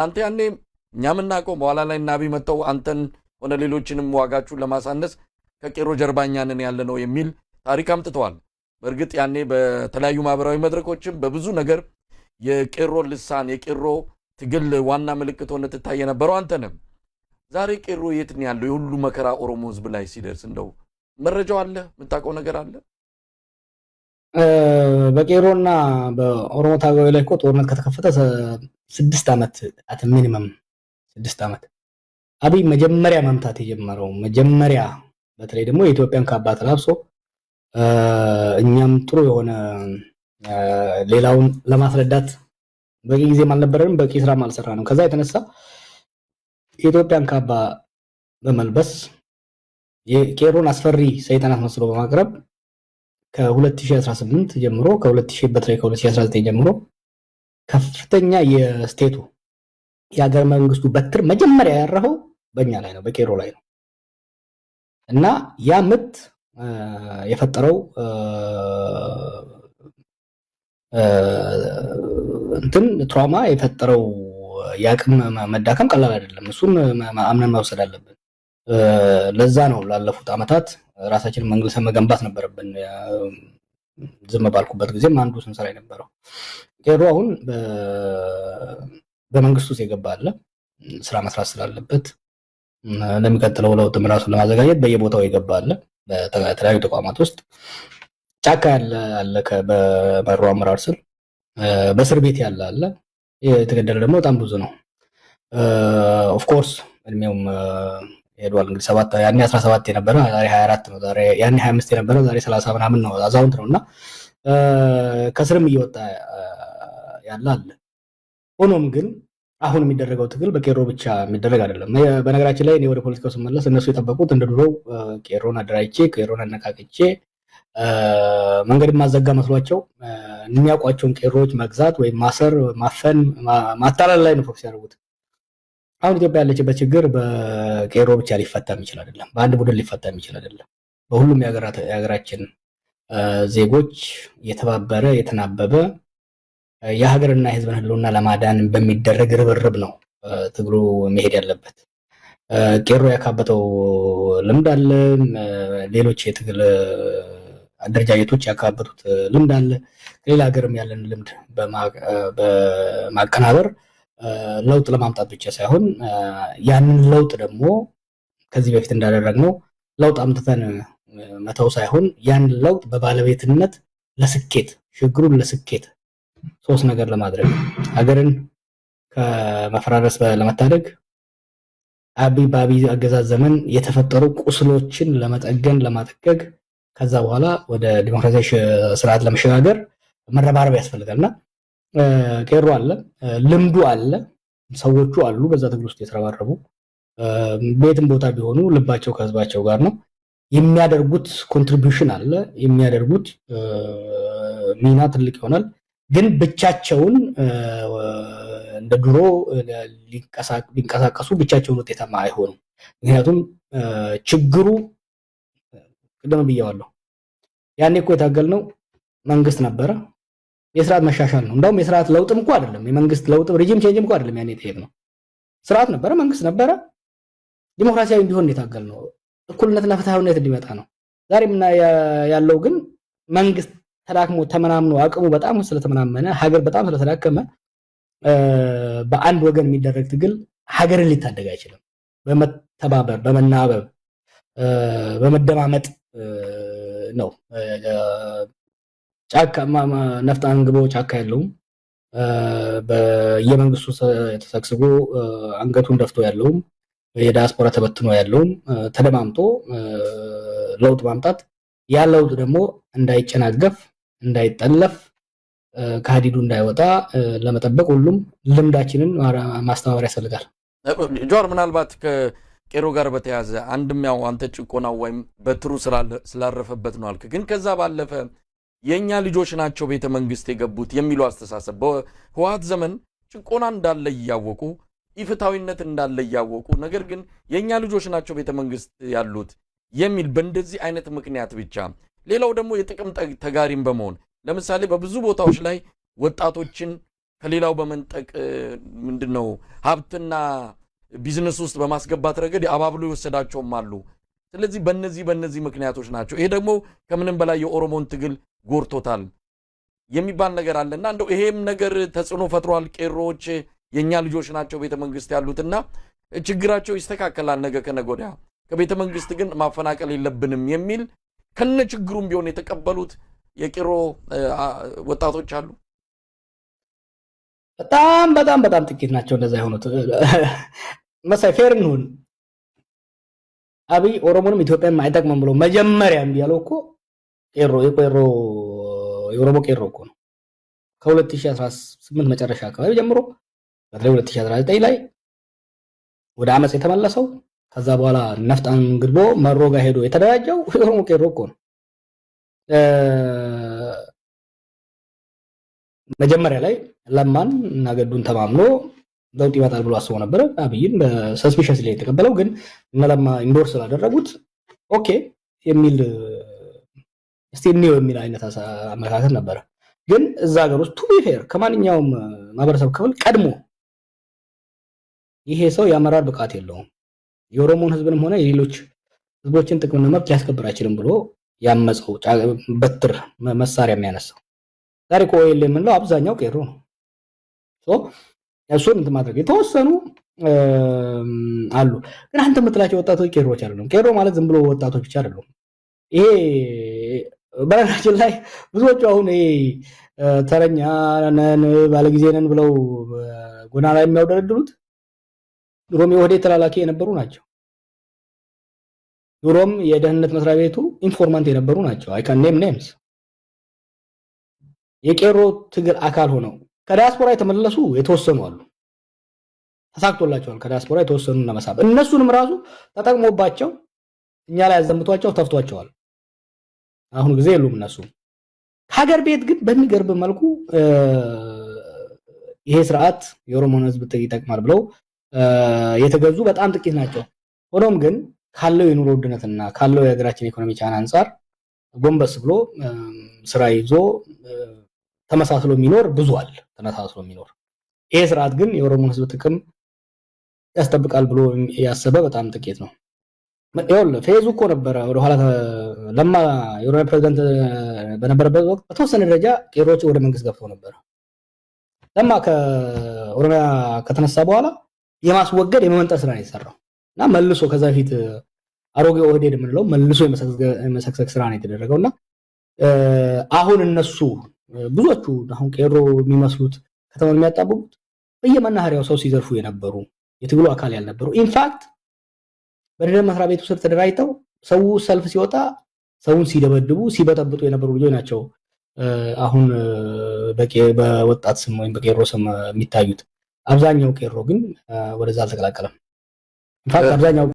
አንተ ያኔ እኛም እናውቀው በኋላ ላይ ናቢ መጥተው አንተን ሆነ ሌሎችንም ዋጋችሁን ለማሳነስ ከቄሮ ጀርባኛንን ያለ ነው የሚል ታሪክ አምጥተዋል። በእርግጥ ያኔ በተለያዩ ማህበራዊ መድረኮችም በብዙ ነገር የቄሮ ልሳን የቄሮ ትግል ዋና ምልክት ሆነ ትታይ የነበረው አንተ ነህ። ዛሬ ቄሮ የት ነው ያለው? የሁሉ መከራ ኦሮሞ ህዝብ ላይ ሲደርስ እንደው መረጃው አለ? የምታውቀው ነገር አለ? በቄሮና በኦሮሞ ታጋዮች ላይ እኮ ጦርነት ከተከፈተ 6 ዓመት አት ሚኒመም 6 ዓመት አብይ መጀመሪያ መምታት የጀመረው መጀመሪያ በተለይ ደግሞ የኢትዮጵያን ካባት ለብሶ እኛም ጥሩ የሆነ ሌላውን ለማስረዳት በቂ ጊዜም አልነበረንም፣ በቂ ስራም አልሰራንም። ከዛ የተነሳ የኢትዮጵያን ካባ በመልበስ የቄሮን አስፈሪ ሰይጣናት መስሎ በማቅረብ ከ2018 ጀምሮ ከ2019 ጀምሮ ከፍተኛ የስቴቱ የሀገር መንግስቱ በትር መጀመሪያ ያረፈው በእኛ ላይ ነው፣ በቄሮ ላይ ነው። እና ያ ምት የፈጠረው እንትን ትራውማ የፈጠረው ያቅም መዳከም ቀላል አይደለም። እሱን አምነን መውሰድ አለብን። ለዛ ነው ላለፉት አመታት ራሳችንን መንግስትን መገንባት ነበረብን። ዝም ባልኩበት ጊዜም አንዱ ስንሰራ የነበረው ቄሮ አሁን በመንግስቱ ውስጥ የገባ አለ ስራ መስራት ስላለበት ለሚቀጥለው ለውጥ ራሱን ለማዘጋጀት በየቦታው የገባ አለ። በተለያዩ ተቋማት ውስጥ ጫካ ያለ በመሩ አመራር ስር በእስር ቤት ያለ አለ። የተገደለ ደግሞ በጣም ብዙ ነው። ኦፍ ኮርስ እድሜውም ሄዷል። እንግዲህ 7 ያኔ 17 የነበረ ዛሬ 24 ነው። ዛሬ ያኔ 25 የነበረ ዛሬ 30 ምናምን ነው። አዛውንት ነውና ከስርም እየወጣ ያለ አለ። ሆኖም ግን አሁን የሚደረገው ትግል በቄሮ ብቻ የሚደረግ አይደለም። በነገራችን ላይ እኔ ወደ ፖለቲካው ስመለስ እነሱ የጠበቁት እንደ ድሮው ቄሮን አደራጅቼ ቄሮን አነቃቅቼ መንገድ ማዘጋ መስሏቸው የሚያውቋቸውን ቄሮዎች መግዛት ወይም ማሰር፣ ማፈን፣ ማታለል ላይ ነው ፎከስ ያደርጉት። አሁን ኢትዮጵያ ያለችበት ችግር በቄሮ ብቻ ሊፈታ የሚችል አይደለም። በአንድ ቡድን ሊፈታ የሚችል አይደለም። በሁሉም የሀገራችን ዜጎች የተባበረ የተናበበ የሀገርና የሕዝብን ህልውና ለማዳን በሚደረግ ርብርብ ነው ትግሉ መሄድ ያለበት። ቄሮ ያካበተው ልምድ አለ። ሌሎች የትግል አደረጃጀቶች ያካበቱት ልምድ አለ። ከሌላ ሀገርም ያለን ልምድ በማቀናበር ለውጥ ለማምጣት ብቻ ሳይሆን ያንን ለውጥ ደግሞ ከዚህ በፊት እንዳደረግነው ለውጥ አምጥተን መተው ሳይሆን ያንን ለውጥ በባለቤትነት ለስኬት ሽግሩን ለስኬት 3 ነገር ለማድረግ ሀገርን ከመፈራረስ ለመታደግ በአብይ አገዛዝ ዘመን የተፈጠሩ ቁስሎችን ለመጠገን ለማጠገግ ከዛ በኋላ ወደ ዲሞክራሲያዊ ስርዓት ለመሸጋገር መረባረብ ያስፈልጋልና ቄሮ አለ፣ ልምዱ አለ፣ ሰዎቹ አሉ በዛ ትግል ውስጥ የተረባረቡ ቤትም ቦታ ቢሆኑ ልባቸው ከህዝባቸው ጋር ነው። የሚያደርጉት ኮንትሪቢዩሽን አለ፣ የሚያደርጉት ሚና ትልቅ ይሆናል። ግን ብቻቸውን እንደ ድሮ ሊንቀሳቀሱ ብቻቸውን ውጤታማ አይሆኑም። ምክንያቱም ችግሩ ቅድም ብያዋለሁ፣ ያኔ እኮ የታገልነው መንግስት ነበረ፣ የስርዓት መሻሻል ነው። እንደውም የስርዓት ለውጥም እኮ አይደለም፣ የመንግስት ለውጥ ሪጂም ቼንጅም እኮ አይደለም። ያኔ የጠየቅነው ስርዓት ነበረ፣ መንግስት ነበረ፣ ዲሞክራሲያዊ እንዲሆን የታገልነው እኩልነትና ፍትሃዊነት እንዲመጣ ነው። ዛሬም ያለው ግን መንግስት ተዳክሞ ተመናምኖ አቅሙ በጣም ስለተመናመነ ሀገር በጣም ስለተዳከመ በአንድ ወገን የሚደረግ ትግል ሀገርን ሊታደግ አይችልም። በመተባበር በመናበብ በመደማመጥ ነው። ጫካ ነፍጥ አንግቦ ጫካ ያለውም በየመንግስቱ ተሰግስጎ አንገቱን ደፍቶ ያለውም የዲያስፖራ ተበትኖ ያለውም ተደማምጦ ለውጥ ማምጣት ያ ለውጥ ደግሞ እንዳይጨናገፍ እንዳይጠለፍ ከሀዲዱ እንዳይወጣ ለመጠበቅ ሁሉም ልምዳችንን ማስተማር ያስፈልጋል። ጆር ምናልባት ከቄሮ ጋር በተያዘ አንድም ያው አንተ ጭቆናው ወይም በትሩ ስላረፈበት ነው አልክ። ግን ከዛ ባለፈ የኛ ልጆች ናቸው ቤተ መንግስት የገቡት የሚሉ አስተሳሰብ በህወሓት ዘመን ጭቆና እንዳለ እያወቁ ኢፍታዊነት እንዳለ እያወቁ ነገር ግን የኛ ልጆች ናቸው ቤተ መንግስት ያሉት የሚል በእንደዚህ አይነት ምክንያት ብቻ ሌላው ደግሞ የጥቅም ተጋሪም በመሆን ለምሳሌ በብዙ ቦታዎች ላይ ወጣቶችን ከሌላው በመንጠቅ ምንድነው ሀብትና ቢዝነስ ውስጥ በማስገባት ረገድ አባብሎ ይወሰዳቸውም አሉ። ስለዚህ በእነዚህ ምክንያቶች ናቸው። ይሄ ደግሞ ከምንም በላይ የኦሮሞን ትግል ጎርቶታል የሚባል ነገር አለና እንደው ይሄም ነገር ተጽዕኖ ፈጥሯል። ቄሮዎች የኛ ልጆች ናቸው ቤተ መንግስት ያሉትና ችግራቸው ይስተካከላል ነገ ከነገ ወዲያ፣ ከቤተ መንግስት ግን ማፈናቀል የለብንም የሚል ከነ ችግሩም ቢሆን የተቀበሉት የቄሮ ወጣቶች አሉ። በጣም ጥቂት ናቸው እንደዛ የሆኑት። መሳይ ፌር እንሁን፣ አብይ ኦሮሞንም ኢትዮጵያን አይጠቅምም ብሎ መጀመሪያም ያለው እኮ የኦሮሞ ቄሮ እኮ ነው። ከ2018 መጨረሻ አካባቢ ጀምሮ በተለይ 2019 ላይ ወደ አመጽ የተመለሰው ከዛ በኋላ ነፍጣን ግድቦ መሮ ጋር ሄዶ የተደራጀው የኦሮሞ ቄሮ እኮ ነው። መጀመሪያ ላይ ለማን እና ገዱን ተማምኖ ለውጥ ይመጣል ብሎ አስቦ ነበር። አብይን በሰስፒሸስ ላይ የተቀበለው ግን እነ ለማ ኢንዶርስ ስላደረጉት ኦኬ የሚል ስቲኒዮ የሚል አይነት አመለካከት ነበር። ግን እዛ ሀገር ውስጥ ቱ ቢ ፌር ከማንኛውም ማህበረሰብ ክፍል ቀድሞ ይሄ ሰው የአመራር ብቃት የለውም፣ የኦሮሞን ህዝብንም ሆነ የሌሎች ህዝቦችን ጥቅምና መብት ሊያስከብር አይችልም ብሎ ያመፀው በትር መሳሪያ የሚያነሳው ዛሬ ኮኤል የምንለው አብዛኛው ቄሮ ነው። እሱን እንትን ማድረግ የተወሰኑ አሉ። ግን አንተ የምትላቸው ወጣቶች ቄሮዎች አይደሉም። ቄሮ ማለት ዝም ብሎ ወጣቶች ብቻ አይደሉም። ይሄ በነገራችን ላይ ብዙዎቹ አሁን ይሄ ተረኛ ነን ባለጊዜ ነን ብለው ጎና ላይ የሚያወደረድሩት ድሮም የወዴት ተላላኪ የነበሩ ናቸው። ድሮም የደህንነት መስሪያ ቤቱ ኢንፎርማንት የነበሩ ናቸው። አይ ካን ኔም ኔምስ። የቄሮ ትግል አካል ሆነው ከዲያስፖራ የተመለሱ የተወሰኑ አሉ። ተሳክቶላቸዋል። ከዲያስፖራ የተወሰኑና መሳብ እነሱንም ራሱ ተጠቅሞባቸው እኛ ላይ ያዘምቷቸው ተፍቷቸዋል። አሁን ጊዜ የሉም እነሱ። ሀገር ቤት ግን በሚገርብ መልኩ ይሄ ስርዓት የኦሮሞን ህዝብ ይጠቅማል ብለው የተገዙ በጣም ጥቂት ናቸው። ሆኖም ግን ካለው የኑሮ ውድነትና ካለው የሀገራችን ኢኮኖሚ ቻና አንፃር ጎንበስ ብሎ ስራ ይዞ ተመሳስሎ የሚኖር ብዙ አለ። ተመሳስሎ የሚኖር ይሄ ስርዓት ግን የኦሮሞን ህዝብ ጥቅም ያስጠብቃል ብሎ ያሰበ በጣም ጥቂት ነው። ይኸውልህ ፌዙ እኮ ነበረ ወደ ኋላ ለማ የኦሮሚያ ፕሬዝዳንት በነበረበት ወቅት በተወሰነ ደረጃ ቄሮዎች ወደ መንግስት ገብተው ነበር። ለማ ከኦሮሚያ ከተነሳ በኋላ የማስወገድ የመመንጠር ስራ ነው የተሰራው እና መልሶ ከዛ በፊት አሮጌ ኦህዴድ የምንለው መልሶ የመሰክሰክ ስራ ነው የተደረገውና አሁን እነሱ ብዙዎቹ አሁን ቄሮ የሚመስሉት ከተማን የሚያጣብቡት በየመናኸሪያው ሰው ሲዘርፉ የነበሩ የትግሉ አካል ያልነበሩ ኢንፋክት በደህንነት መስሪያ ቤቱ ስር ተደራጅተው ሰው ሰልፍ ሲወጣ ሰውን ሲደበድቡ ሲበጠብጡ የነበሩ ልጆች ናቸው። አሁን በወጣት ስም ወይም በቄሮ ስም የሚታዩት አብዛኛው ቄሮ ግን ወደዛ አልተቀላቀለም። ኢንፋክት አብዛኛው